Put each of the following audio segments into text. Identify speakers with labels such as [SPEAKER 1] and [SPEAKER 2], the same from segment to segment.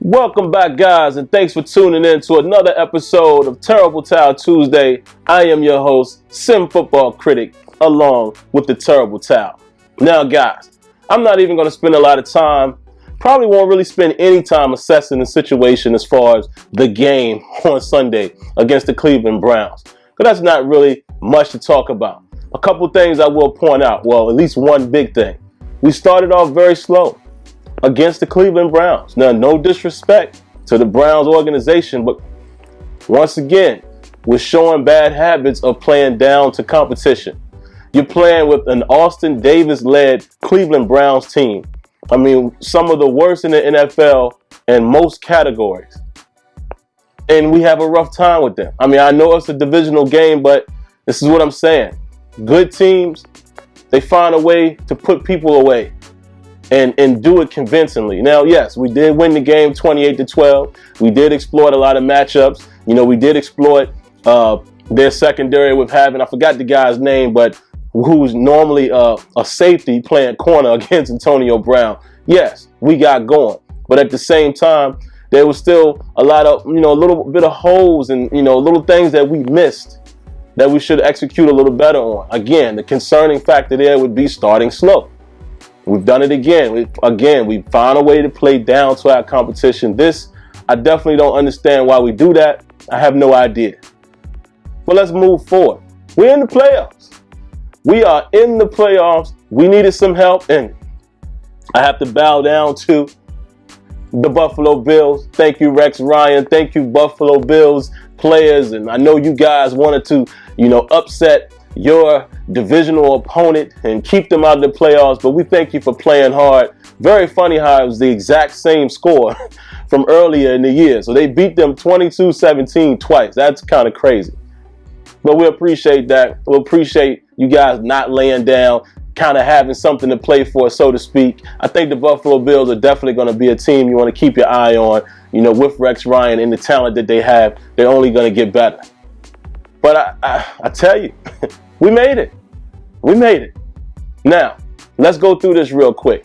[SPEAKER 1] Welcome back, guys, and thanks for tuning in to another episode of Terrible Towel Tuesday. I am your host, SimFBallCritic, along with the Terrible Towel. Now, guys, I'm not even going to spend a lot of time, probably won't really spend any time assessing the situation as far as the game on Sunday against the Cleveland Browns, because that's not really much to talk about. A couple things I will point out, well, at least one big thing. We started off very slow against the Cleveland Browns. Now, no disrespect to the Browns organization, but once again, we're showing bad habits of playing down to competition. You're playing with an Austin Davis-led Cleveland Browns team. I mean, some of the worst in the NFL in most categories. And we have a rough time with them. I mean, I know it's a divisional game, but this is what I'm saying. Good teams, they find a way to put people away and do it convincingly. Now, yes, we did win the game 28-12. We did exploit a lot of matchups. You know, we did exploit their secondary with having, I forgot the guy's name, but who's normally a safety playing corner against Antonio Brown. Yes, we got going. But at the same time, there was still a lot of, a little bit of holes and, little things that we missed that we should execute a little better on. Again, the concerning factor there would be starting slow. We've done it again. We found a way to play down to our competition. This, I definitely don't understand why we do that. I have no idea. But let's move forward. We're in the playoffs. We are in the playoffs. We needed some help, and I have to bow down to the Buffalo Bills. Thank you, Rex Ryan. Thank you, Buffalo Bills players. And I know you guys wanted to, upset your divisional opponent and keep them out of the playoffs, but we thank you for playing hard. Very funny how it was the exact same score from earlier in the year. So they beat them 22-17 twice. That's kind of crazy. But we appreciate that. We appreciate you guys not laying down, kind of having something to play for, so to speak. I think the Buffalo Bills are definitely going to be a team you want to keep your eye on. With Rex Ryan and the talent that they have, they're only going to get better. But I tell you, we made it. We made it. Now, let's go through this real quick.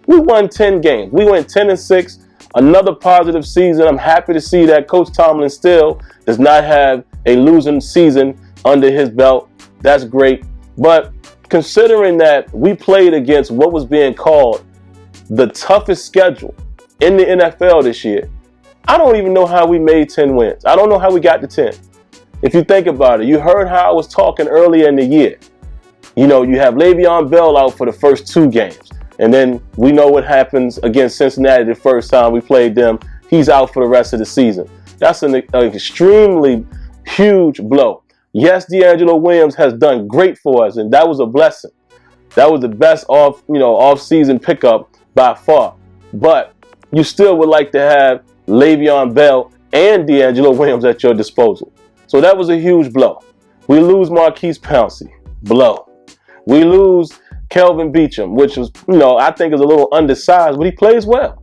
[SPEAKER 1] We won 10 games. We went 10-6, another positive season. I'm happy to see that Coach Tomlin still does not have a losing season under his belt. That's great. But considering that we played against what was being called the toughest schedule in the NFL this year, I don't even know how we made 10 wins. I don't know how we got to 10. If you think about it, you heard how I was talking earlier in the year. You have Le'Veon Bell out for the first 2 games. And then we know what happens against Cincinnati the first time we played them. He's out for the rest of the season. That's an extremely huge blow. Yes, D'Angelo Williams has done great for us, and that was a blessing. That was the best off-season pickup by far. But you still would like to have Le'Veon Bell and D'Angelo Williams at your disposal. So that was a huge blow. We lose Marquise Pouncey. Blow. We lose Kelvin Beachum, which was, I think is a little undersized, but he plays well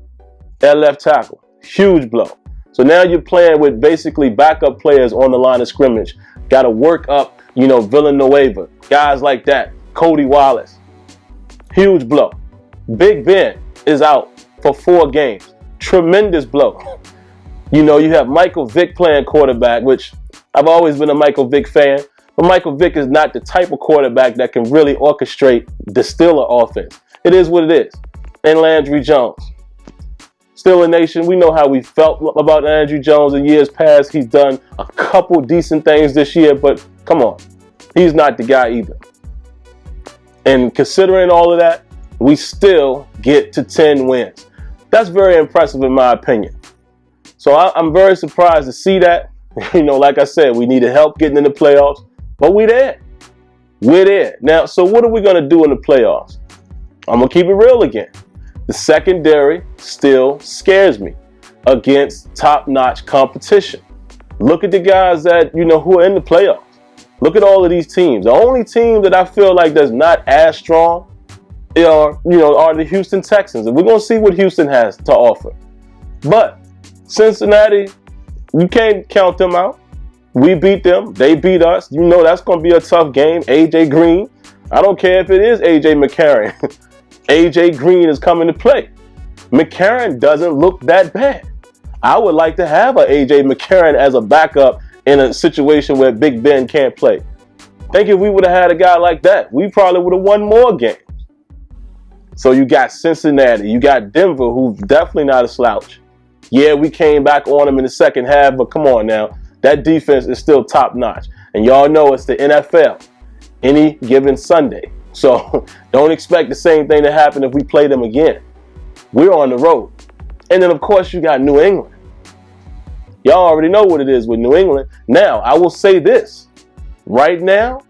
[SPEAKER 1] at left tackle. Huge blow. So now you're playing with basically backup players on the line of scrimmage. Got to work up, Villanueva, guys like that. Cody Wallace. Huge blow. Big Ben is out for 4 games. Tremendous blow. You have Michael Vick playing quarterback, which I've always been a Michael Vick fan, but Michael Vick is not the type of quarterback that can really orchestrate the Steeler offense. It is what it is. And Landry Jones. Steeler Nation, we know how we felt about Landry Jones in years past. He's done a couple decent things this year, but come on. He's not the guy either. And considering all of that, we still get to 10 wins. That's very impressive in my opinion. So I'm very surprised to see that. Like I said, we needed help getting in the playoffs, but we're there. We're there. Now, so what are we going to do in the playoffs? I'm going to keep it real again. The secondary still scares me against top-notch competition. Look at the guys that, who are in the playoffs. Look at all of these teams. The only team that I feel like that's not as strong are the Houston Texans. And we're going to see what Houston has to offer. But Cincinnati, you can't count them out. We beat them. They beat us. That's going to be a tough game. A.J. Green. I don't care if it is A.J. McCarron. A.J. Green is coming to play. McCarron doesn't look that bad. I would like to have a A.J. McCarron as a backup in a situation where Big Ben can't play. Think if we would have had a guy like that, we probably would have won more games. So you got Cincinnati, you got Denver, who's definitely not a slouch. Yeah, we came back on them in the second half, but come on now. That defense is still top notch. And y'all know it's the NFL any given Sunday. So don't expect the same thing to happen if we play them again. We're on the road. And then, of course, you got New England. Y'all already know what it is with New England. Now, I will say this. Right now,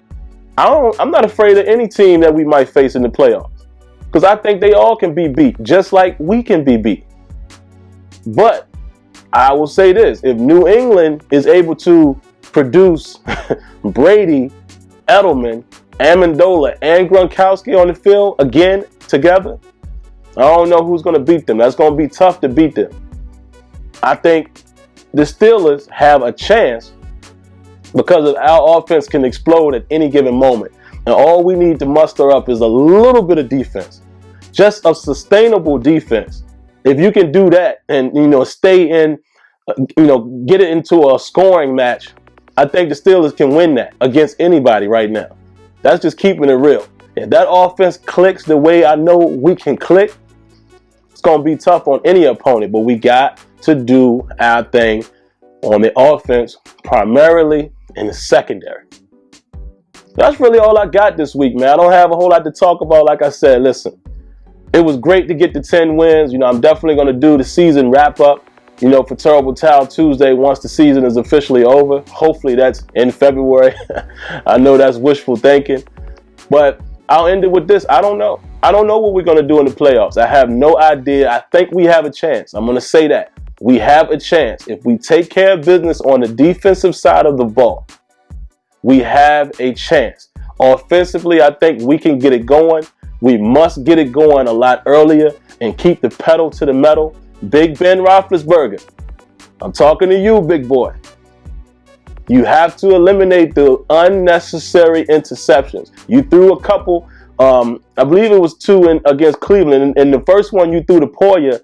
[SPEAKER 1] I'm not afraid of any team that we might face in the playoffs. Because I think they all can be beat, just like we can be beat. But I will say this. If New England is able to produce Brady, Edelman, Amendola, and Gronkowski on the field again together, I don't know who's going to beat them. That's going to be tough to beat them. I think the Steelers have a chance because of our offense can explode at any given moment. And all we need to muster up is a little bit of defense. Just a sustainable defense. If you can do that and, stay in, get it into a scoring match, I think the Steelers can win that against anybody right now. That's just keeping it real. If that offense clicks the way I know we can click, it's going to be tough on any opponent. But we got to do our thing on the offense, primarily in the secondary. That's really all I got this week, man. I don't have a whole lot to talk about. Like I said, listen, it was great to get the 10 wins. I'm definitely going to do the season wrap up, for Terrible Towel Tuesday once the season is officially over. Hopefully that's in February. I know that's wishful thinking. But I'll end it with this. I don't know. I don't know what we're going to do in the playoffs. I have no idea. I think we have a chance. I'm going to say that. We have a chance. If we take care of business on the defensive side of the ball, we have a chance. Offensively, I think we can get it going. We must get it going a lot earlier and keep the pedal to the metal. Big Ben Roethlisberger, I'm talking to you, big boy. You have to eliminate the unnecessary interceptions. You threw a couple, I believe it was 2 against Cleveland. And the first one you threw to Poyer,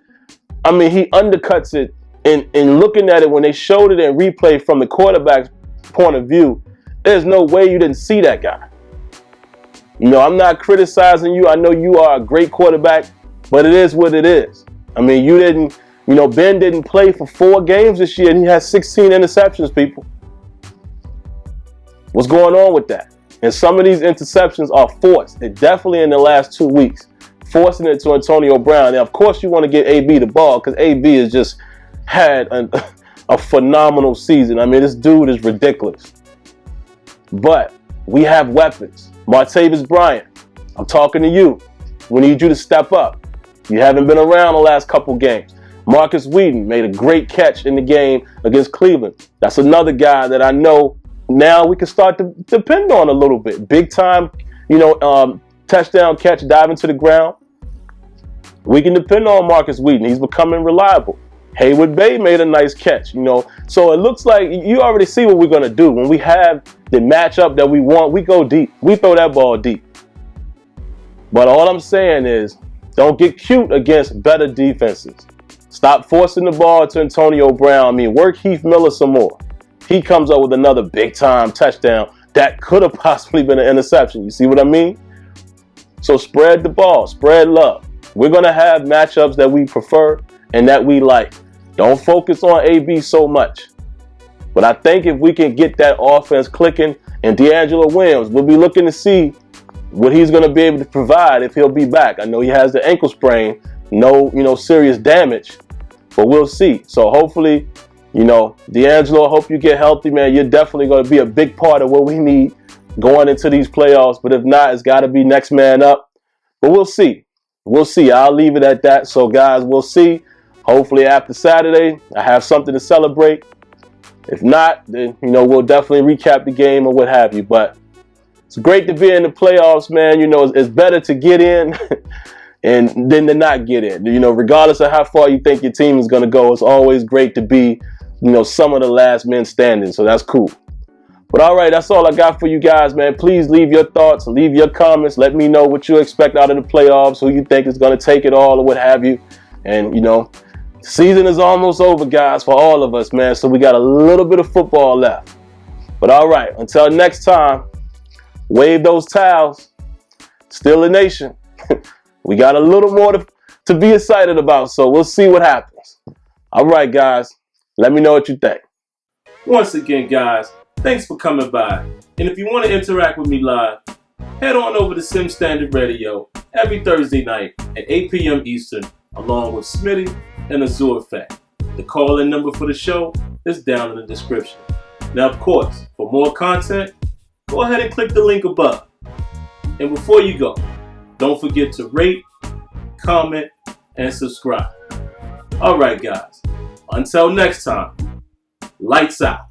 [SPEAKER 1] he undercuts it. And looking at it, when they showed it in replay from the quarterback's point of view, there's no way you didn't see that guy. I'm not criticizing you. I know you are a great quarterback, but it is what it is. You didn't, Ben didn't play for 4 games this year and he has 16 interceptions, people. What's going on with that? And some of these interceptions are forced. They're definitely in the last 2 weeks, forcing it to Antonio Brown. Now, of course, you want to get AB the ball because AB has just had a phenomenal season. This dude is ridiculous. But we have weapons. Martavis Bryant, I'm talking to you. We need you to step up. You haven't been around the last couple games. Marcus Wheaton made a great catch in the game against Cleveland. That's another guy that I know now we can start to depend on a little bit. Big time, touchdown catch, diving to the ground. We can depend on Marcus Wheaton. He's becoming reliable. Haywood Bay made a nice catch, So it looks like you already see what we're going to do. When we have the matchup that we want, we go deep. We throw that ball deep. But all I'm saying is, don't get cute against better defenses. Stop forcing the ball to Antonio Brown. Work Heath Miller some more. He comes up with another big-time touchdown that could have possibly been an interception. You see what I mean? So spread the ball. Spread love. We're going to have matchups that we prefer and that we like. Don't focus on AB so much. But I think if we can get that offense clicking and D'Angelo Williams, we'll be looking to see what he's going to be able to provide if he'll be back. I know he has the ankle sprain, no serious damage, but we'll see. So hopefully, D'Angelo, I hope you get healthy, man. You're definitely going to be a big part of what we need going into these playoffs. But if not, it's got to be next man up. But we'll see. We'll see. I'll leave it at that. So, guys, we'll see. Hopefully after Saturday, I have something to celebrate. If not, then, we'll definitely recap the game or what have you. But it's great to be in the playoffs, man. It's better to get in and than to not get in. Regardless of how far you think your team is going to go, it's always great to be, some of the last men standing. So that's cool. But all right, that's all I got for you guys, man. Please leave your thoughts, leave your comments. Let me know what you expect out of the playoffs, who you think is going to take it all or what have you. And, Season is almost over, guys, for all of us, man. So we got a little bit of football left. But all right, until next time, wave those towels. Still a nation. We got a little more to be excited about, so we'll see what happens. All right, guys, let me know what you think. Once again, guys, thanks for coming by. And if you want to interact with me live, head on over to Sim Standard Radio every Thursday night at 8 p.m. Eastern, along with Smitty and Azure Effect. The call-in number for the show is down in the description. Now, of course, for more content, go ahead and click the link above. And before you go, don't forget to rate, comment, and subscribe. All right, guys. Until next time, lights out.